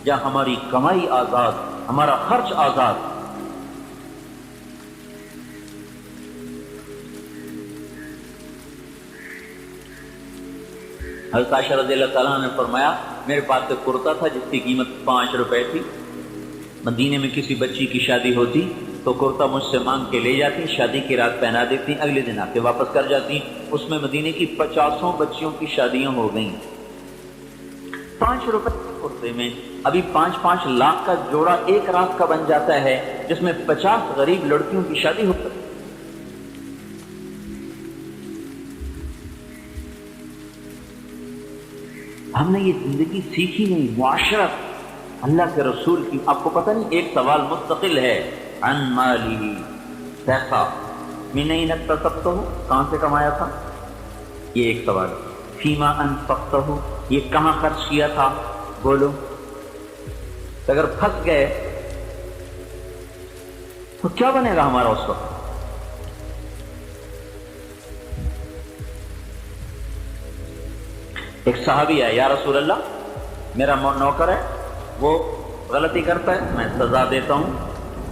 جہاں ہماری کمائی آزاد، ہمارا خرچ آزاد۔ حضرت عائشہ رضی اللہ تعالیٰ نے فرمایا میرے پاس ایک کرتا تھا جس کی قیمت 5 روپے تھی، مدینے میں کسی بچی کی شادی ہوتی تو کرتا مجھ سے مانگ کے لے جاتی، شادی کی رات پہنا دیتی، اگلے دن آ کے واپس کر جاتی۔ اس میں مدینے کی 50 بچیوں کی شادیاں ہو گئیں 5 روپے کرتے میں۔ ابھی 5 لاکھ کا جوڑا ایک رات کا بن جاتا ہے جس میں 50 غریب لڑکیوں کی شادی ہوتی ہے۔ ہم نے یہ زندگی سیکھی نہیں، معاشرت اللہ کے رسول کی۔ آپ کو پتہ نہیں ایک سوال مستقل ہے، عن مالی، پیسہ من این اکتسبتہ، کہاں سے کمایا تھا، یہ ایک سوال۔ فیما انفقتہ، یہ کہاں خرچ کیا تھا، بولو۔ اگر پھنس گئے تو کیا بنے گا ہمارا اس وقت؟ ایک صحابی ہے، یا رسول اللہ میرا نوکر ہے، وہ غلطی کرتا ہے، میں سزا دیتا ہوں،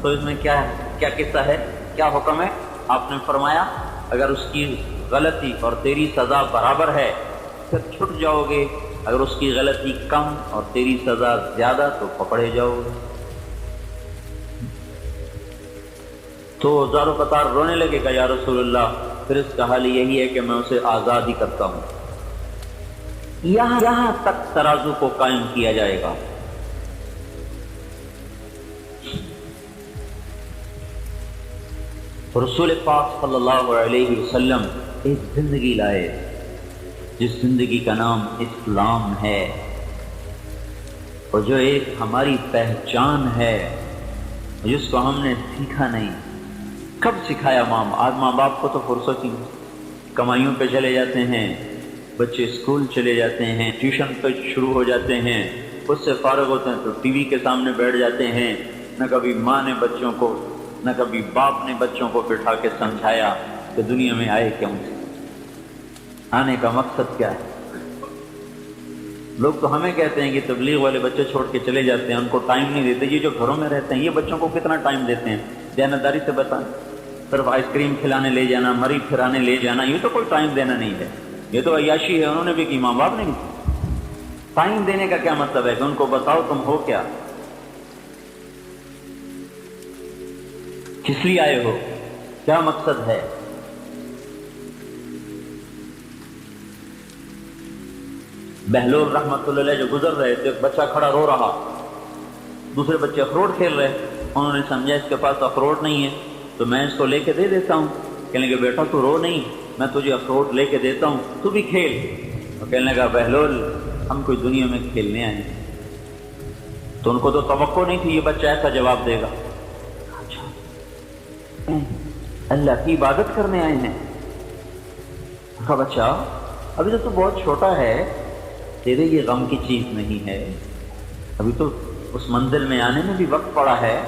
تو اس میں کیا قصہ ہے، کیا حکم ہے؟ آپ نے فرمایا اگر اس کی غلطی اور تیری سزا برابر ہے پھر چھٹ جاؤ گے، اگر اس کی غلطی کم اور تیری سزا زیادہ تو پکڑے جاؤ گے۔ تو زارو قطار رونے لگے گا، یا رسول اللہ پھر اس کا حال یہی ہے کہ میں اسے آزاد ہی کرتا ہوں۔ یہاں تک ترازو کو قائم کیا جائے گا۔ رسول پاک صلی اللہ علیہ وسلم ایک زندگی لائے جس زندگی کا نام اسلام ہے، اور جو ایک ہماری پہچان ہے جس کو ہم نے سیکھا نہیں۔ کب سکھایا آج ماں باپ کو تو فرصت ہی نہیں، کمائیوں پہ چلے جاتے ہیں، بچے اسکول چلے جاتے ہیں، ٹیوشن پہ شروع ہو جاتے ہیں، اس سے فارغ ہوتے ہیں تو ٹی وی کے سامنے بیٹھ جاتے ہیں۔ نہ کبھی ماں نے بچوں کو، نہ کبھی باپ نے بچوں کو بٹھا کے سمجھایا کہ دنیا میں آئے کیوں سے، آنے کا مقصد کیا ہے۔ لوگ تو ہمیں کہتے ہیں کہ تبلیغ والے بچے چھوڑ کے چلے جاتے ہیں، ان کو ٹائم نہیں دیتے۔ یہ جو گھروں میں رہتے ہیں یہ بچوں کو کتنا ٹائم دیتے ہیں، دیانتداری سے بتائیں۔ صرف آئس کریم کھلانے لے جانا، مری پھرانے لے جانا، یہ تو کوئی ٹائم دینا نہیں ہے، یہ تو عیاشی ہے۔ انہوں نے بھی کی، ماں باپ نے بھی۔ ٹائم دینے کا کیا مطلب ہے کہ ان کو بتاؤ تم ہو کیا، کس لیے آئے ہو، کیا مقصد ہے۔ بہلول رحمت اللہ علیہ جو گزر رہے تھے، ایک بچہ کھڑا رو رہا، دوسرے بچے اخروٹ کھیل رہے، انہوں نے سمجھا اس کے پاس اخروٹ نہیں ہے تو میں اس کو لے کے دے دیتا ہوں۔ کہنے لگے بیٹا تو رو نہیں، میں تجھے اخروٹ لے کے دیتا ہوں، تو بھی کھیل۔ اور کہنے لگا بہلول ہم کوئی دنیا میں کھیلنے آئے ہیں۔ تو ان کو تو توقع نہیں تھی یہ بچہ ایسا جواب دے گا۔ اچھا اللہ کی عبادت کرنے آئے ہیں؟ کہا بچہ ابھی تو بہت چھوٹا ہے، تیرے یہ غم کی چیز نہیں ہے، ابھی تو اس منزل میں آنے میں بھی وقت پڑا ہے۔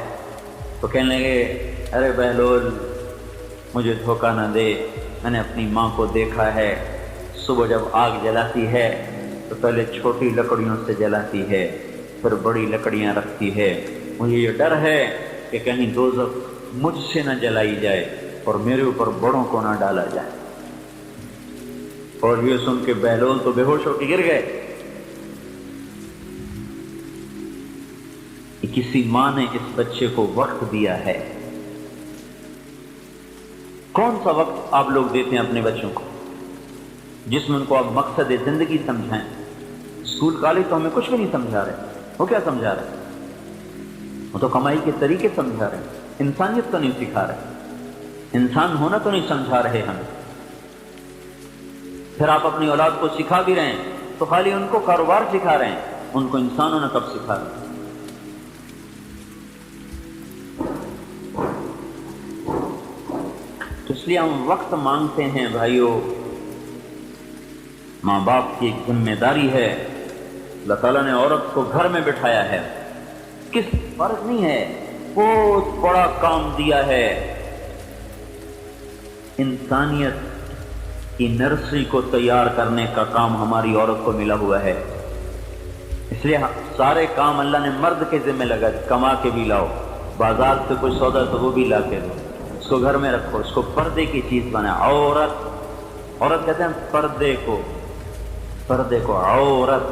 تو کہنے لگے ارے بہلول مجھے دھوکہ نہ دے، میں نے اپنی ماں کو دیکھا ہے، صبح جب آگ جلاتی ہے تو پہلے چھوٹی لکڑیوں سے جلاتی ہے، پھر بڑی لکڑیاں رکھتی ہے۔ مجھے یہ ڈر ہے کہ کہیں دوزخ مجھ سے نہ جلائی جائے اور میرے اوپر بڑوں کو نہ ڈالا جائے۔ اور یہ سن کے بہلول تو بے ہوش ہو کے گر گئے۔ کسی ماں نے اس بچے کو وقت دیا ہے۔ کون سا وقت آپ لوگ دیتے ہیں اپنے بچوں کو جس میں ان کو آپ مقصد زندگی سمجھائیں؟ اسکول کالج تو ہمیں کچھ بھی نہیں سمجھا رہے. وہ کیا سمجھا رہے؟ وہ تو کمائی کے طریقے سمجھا رہے ہیں، انسانیت تو نہیں سکھا رہے، انسان ہونا تو نہیں سمجھا رہے ہمیں. پھر آپ اپنی اولاد کو سکھا بھی رہے ہیں تو خالی ان کو کاروبار سکھا رہے ہیں، ان کو انسان ہونا کب سکھا رہے ہیں؟ تو اس لیے ہم وقت مانگتے ہیں بھائیوں. ماں باپ کی ایک ذمہ داری ہے. اللہ تعالیٰ نے عورت کو گھر میں بٹھایا ہے، کس فرض نہیں ہے، بہت بڑا کام دیا ہے. انسانیت کی نرسری کو تیار کرنے کا کام ہماری عورت کو ملا ہوا ہے. اس لیے سارے کام اللہ نے مرد کے ذمہ لگا. کما کے بھی لاؤ، بازار سے کوئی سودا تو وہ بھی لا کے دو، اس کو گھر میں رکھو، اس کو پردے کی چیز بنا. عورت کہتے ہیں پردے کو عورت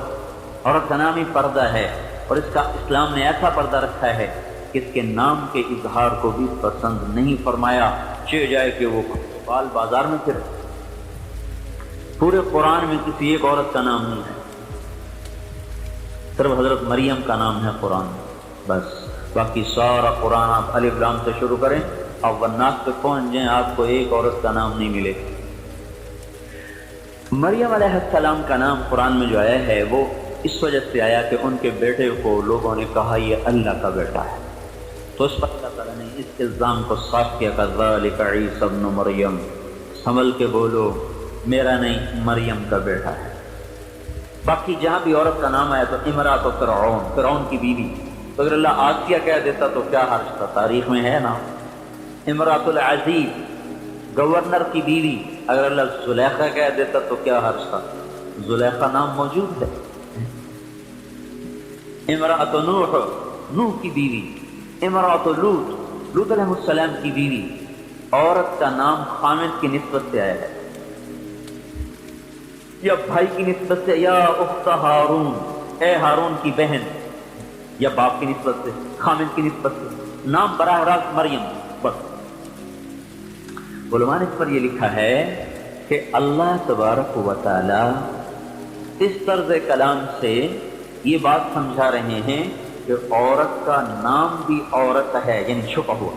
کا نام ہی پردہ ہے. اور اس کا اسلام نے ایسا پردہ رکھا ہے کہ اس کے نام کے اظہار کو بھی پسند نہیں فرمایا. چہ جائے کہ وہ بال بازار میں پھر. پورے قرآن میں کسی ایک عورت کا نام نہیں ہے، صرف حضرت مریم کا نام ہے قرآن میں بس. باقی سارا قرآن آپ الف لام سے شروع کریں، آپ والناس پہ پہنچ جائیں، آپ کو ایک عورت کا نام نہیں ملے. مریم علیہ السلام کا نام قرآن میں جو آیا ہے وہ اس وجہ سے آیا کہ ان کے بیٹے کو لوگوں نے کہا یہ اللہ کا بیٹا ہے، تو اس پر اللہ تعالیٰ نے اس الزام کو صاف کیا کہ ذالک عیسی ابن مریم، سنبھل کے بولو میرا نہیں مریم کا بیٹا ہے. باقی جہاں بھی عورت کا نام آیا تو امرأۃ فرعون کی بیوی، تو اگر اللہ آسیہ کہہ دیتا تو کیا حرج تھا، تاریخ میں ہے نا. امرأۃ العزیز گورنر کی بیوی، اگر اللہ زلیخا کہہ دیتا تو کیا حرج تھا، زلیخا نام موجود ہے. امرأۃ نوح کی بیوی، امرأۃ لوط علیہ السلام کی بیوی. عورت کا نام خامد کی نسبت سے آیا ہے، یا بھائی کی نسبت سے، یا اخت ہارون، اے ہارون کی بہن، یا باپ کی نسبت سے، خامد کی نسبت سے. نام براہ راست مریم بس. علماء نے اس پر یہ لکھا ہے کہ اللہ تبارک و تعالی اس طرز کلام سے یہ بات سمجھا رہے ہیں کہ عورت کا نام بھی عورت ہے، یعنی چھپا ہوا.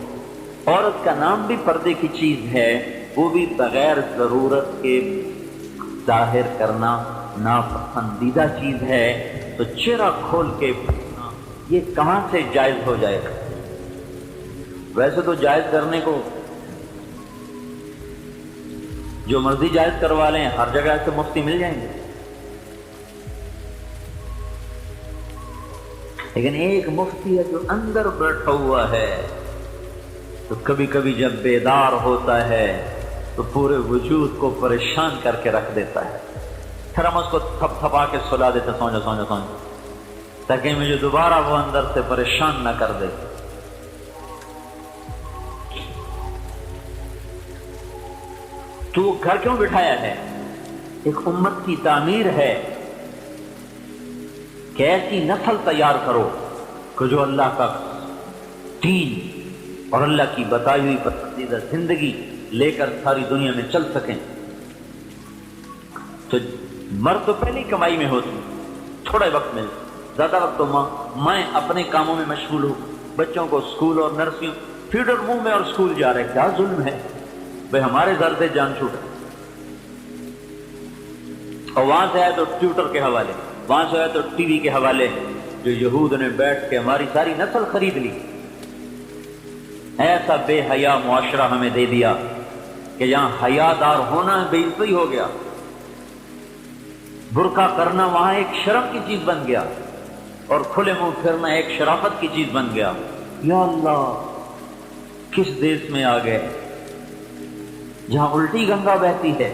عورت کا نام بھی پردے کی چیز ہے، وہ بھی بغیر ضرورت کے ظاہر کرنا ناپسندیدہ چیز ہے. تو چہرہ کھول کے پڑھنا یہ کہاں سے جائز ہو جائے گا؟ ویسے تو جائز کرنے کو جو مرضی جائز کروا لیں، ہر جگہ سے مفتی مل جائیں گے. لیکن ایک مفتی ہے جو اندر بیٹھا ہوا ہے، تو کبھی کبھی جب بیدار ہوتا ہے تو پورے وجود کو پریشان کر کے رکھ دیتا ہے. پھر ہم اس کو تھپ تھپا کے سلا دیتے، سو جا، تاکہ مجھے دوبارہ وہ اندر سے پریشان نہ کر دے. تو گھر کیوں بٹھایا ہے؟ ایک امت کی تعمیر ہے کہ ایسی نسل تیار کرو کہ جو اللہ کا دین اور اللہ کی بتائی ہوئی پسندیدہ زندگی لے کر ساری دنیا میں چل سکیں. تو مرد تو پہلی کمائی میں ہوتی، تھوڑا وقت مل، زیادہ وقت تو میں اپنے کاموں میں مشغول ہوں. بچوں کو اسکول اور نرسریوں، فیڈر منہ میں اور اسکول جا رہے، کیا ظلم ہے بھائی، ہمارے در سے جان چھوٹے. اور وہاں سے آئے تو ٹیوٹر کے حوالے، وہاں سے آئے تو ٹی وی کے حوالے، جو یہود نے بیٹھ کے ہماری ساری نسل خرید لی. ایسا بے حیا معاشرہ ہمیں دے دیا کہ جہاں حیا دار ہونا بے عزتی ہو گیا، برقع کرنا وہاں ایک شرم کی چیز بن گیا، اور کھلے منہ پھرنا ایک شرافت کی چیز بن گیا. یا اللہ، کس دیش میں آ گئے جہاں الٹی گنگا بہتی ہے.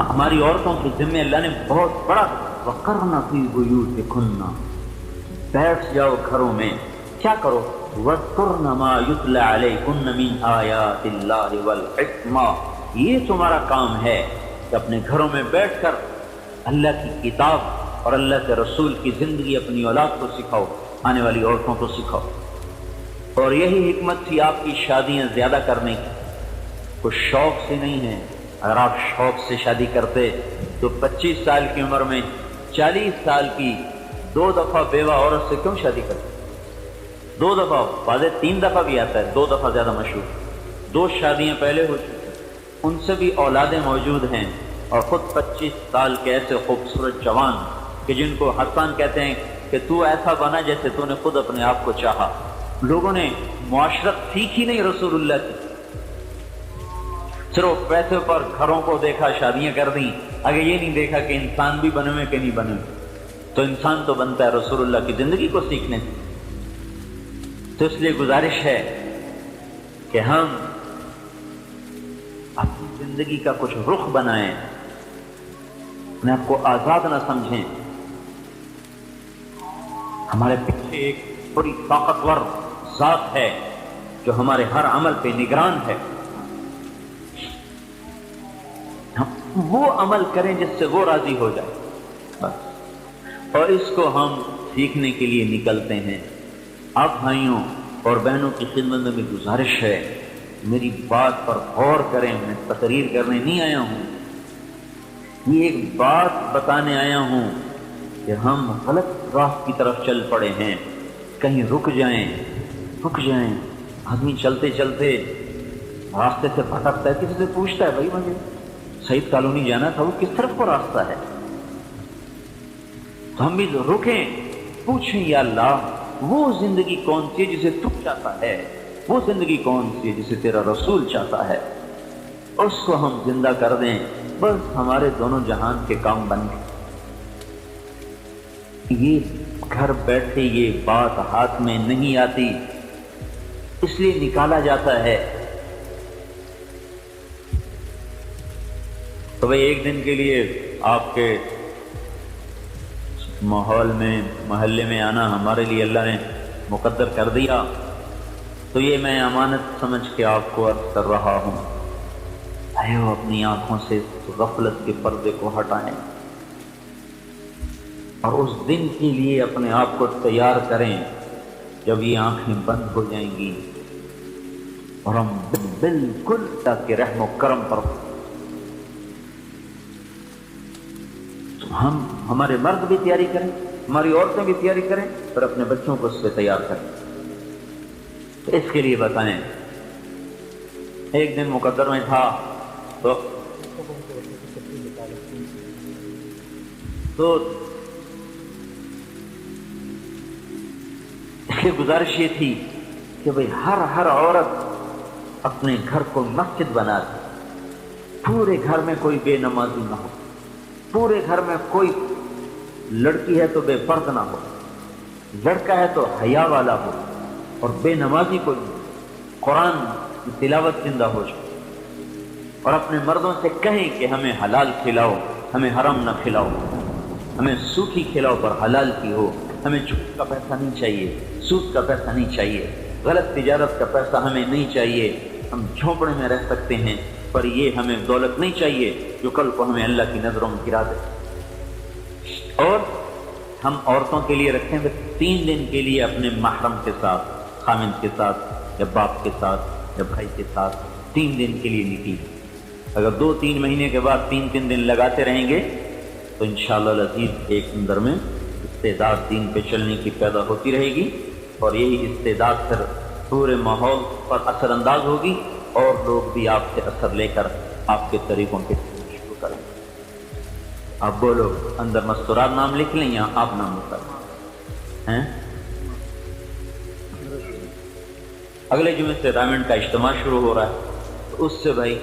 ہماری عورتوں کے ذمہ اللہ نے بہت بڑا وَقَرْنَ فِي بُيُوتِكُنَّ، بیٹھ جاؤ گھروں میں. کیا کرو؟ وَاذْكُرْنَ مَا يُتْلَى عَلَيْكُنَّ مِنْ آيَاتِ اللَّهِ وَالْحِكْمَةِ. یہ تمہارا کام ہے کہ اپنے گھروں میں بیٹھ کر اللہ کی کتاب اور اللہ کے رسول کی زندگی اپنی اولاد کو سکھاؤ. آنے والی عورتوں کو سکھاؤ۔ اور یہی حکمت تھی آپ کی شادیاں زیادہ کرنے کی، کوئی شوق سے نہیں ہے۔ اگر آپ شوق سے شادی کرتے تو 25 سال کی عمر میں 40 سال کی 2 دفعہ بیوہ عورت سے کیوں شادی کرتے؟ 2 دفعہ، واضح 3 دفعہ بھی آتا ہے، 2 دفعہ زیادہ مشہور۔ 2 شادیاں پہلے ہو چکی، ان سے بھی اولادیں موجود ہیں، اور خود 25 سال کے ایسے خوبصورت جوان کہ جن کو حسان کہتے ہیں کہ تو ایسا بنا جیسے تو نے خود اپنے آپ کو چاہا۔ لوگوں نے معاشرت سیکھی نہیں رسول اللہ کی، صرف پیسے پر گھروں کو دیکھا، شادیاں کر دیں، آگے یہ نہیں دیکھا کہ انسان بھی بنے ہوئے کہ نہیں بنے ہوئے۔ تو انسان تو بنتا ہے رسول اللہ کی زندگی کو سیکھنے سے۔ تو اس لیے گزارش ہے کہ ہم اپنی زندگی کا کچھ رخ بنائیں، اپنے آپ کو آزاد نہ سمجھیں۔ ہمارے پیچھے ایک بڑی طاقتور ذات ہے جو ہمارے ہر عمل پہ نگران ہے، ہم وہ عمل کریں جس سے وہ راضی ہو جائے بس۔ اور اس کو ہم سیکھنے کے لیے نکلتے ہیں۔ آپ بھائیوں اور بہنوں کی خدمت میں بھی گزارش ہے، میری بات پر غور کریں، میں تقریر کرنے نہیں آیا ہوں، یہ ایک بات بتانے آیا ہوں کہ ہم غلط راہ کی طرف چل پڑے ہیں، کہیں رک جائیں۔ آدمی چلتے چلتے راستے سے بھٹکتا ہے، کسی سے پوچھتا ہے بھائی مجھے سعید کالونی جانا تھا، وہ کس طرف کو راستہ ہے؟ تو ہم بھی رکیں، پوچھیں یا اللہ وہ زندگی کون سی ہے جسے تو چاہتا ہے، وہ زندگی کون سی ہے جسے تیرا رسول چاہتا ہے، اس کو ہم زندہ کر دیں، بس ہمارے دونوں جہان کے کام بن گئے۔ یہ گھر بیٹھے یہ بات ہاتھ میں نہیں آتی، اس لیے نکالا جاتا ہے۔ تو بھئی ایک دن کے لیے آپ کے ماحول میں محلے میں آنا ہمارے لیے اللہ نے مقدر کر دیا، تو یہ میں امانت سمجھ کے آپ کو عرض کر رہا ہوں، آئیو اپنی آنکھوں سے غفلت کے پردے کو ہٹائیں اور اس دن کے لیے اپنے آپ کو تیار کریں جب یہ آنکھیں بند ہو جائیں گی اور ہم بالکل تاکہ رحم و کرم پر ہم ہمارے مرد بھی تیاری کریں، ہماری عورتیں بھی تیاری کریں، اور اپنے بچوں کو اس سے تیار کریں۔ تو اس کے لیے بتائیں، ایک دن مقدر میں تھا تو اس کی گزارش یہ تھی کہ بھئی ہر عورت اپنے گھر کو مسجد بنا دے، پورے گھر میں کوئی بے نمازی نہ ہو، پورے گھر میں کوئی لڑکی ہے تو بے پرد نہ ہو، لڑکا ہے تو حیا والا ہو، اور بے نمازی کوئی نہیں، قرآن کی تلاوت زندہ ہو جائے، اور اپنے مردوں سے کہیں کہ ہمیں حلال کھلاؤ، ہمیں حرام نہ کھلاؤ، ہمیں سوکھی کھلاؤ پر حلال کی ہو، ہمیں جھوٹ کا پیسہ نہیں چاہیے، سود کا پیسہ نہیں چاہیے، غلط تجارت کا پیسہ ہمیں نہیں چاہیے، ہم جھونپڑے میں رہ سکتے ہیں پر یہ ہمیں دولت نہیں چاہیے جو کل کو ہمیں اللہ کی نظروں میں گرا دے۔ اور ہم عورتوں کے لیے رکھیں 3 دن کے لیے اپنے محرم کے ساتھ، خامند کے ساتھ یا باپ کے ساتھ یا بھائی کے ساتھ 3 دن کے لیے نکلی۔ اگر 2-3 مہینے کے بعد 3 دن لگاتے رہیں گے تو انشاءاللہ العزیز ایک اندر میں استعداد دین پہ چلنے کی پیدا ہوتی رہے گی، اور یہی استعداد پھر پورے ماحول پر اثر انداز ہوگی، اور لوگ بھی آپ سے اثر لے کر آپ کے طریقوں پہ شروع کریں۔ آپ بولو، اندر مستورات نام لکھ لیں یا آپ نام لکھ ہیں؟ اگلے جمعے سے رائمنڈ کا اجتماع شروع ہو رہا ہے، تو اس سے بھائی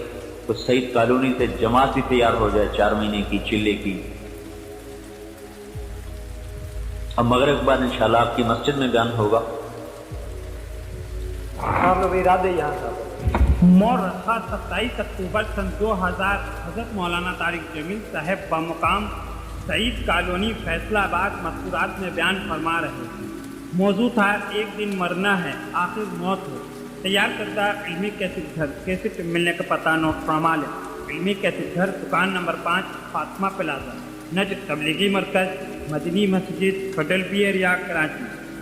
تو سعید کالونی سے جماعت ہی تیار ہو جائے 4 مہینے کی چلے کی۔ اب مغرب کے بعد انشاءاللہ آپ کی مسجد میں بیان ہوگا۔ مورخہ 27 اکتوبر سن 2000 حضرت مولانا طارق جمیل صاحب بمقام سعید کالونی فیصلہ آباد مذکورات میں بیان فرما رہے ہیں۔ موضوع تھا ایک دن مرنا ہے آخر موت ہو۔ تیار کردہ علمی کیسٹ ملنے کا پتہ نوٹ فرما لیں۔ علمی کیسٹ گھر، دکان نمبر 5، فاطمہ پلازا، نجد، تبلیغی مرکز، مدنی مسجد، فڈل بی ایریا، کراچی۔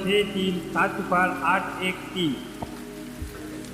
63700813।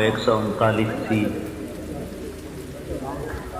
139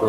2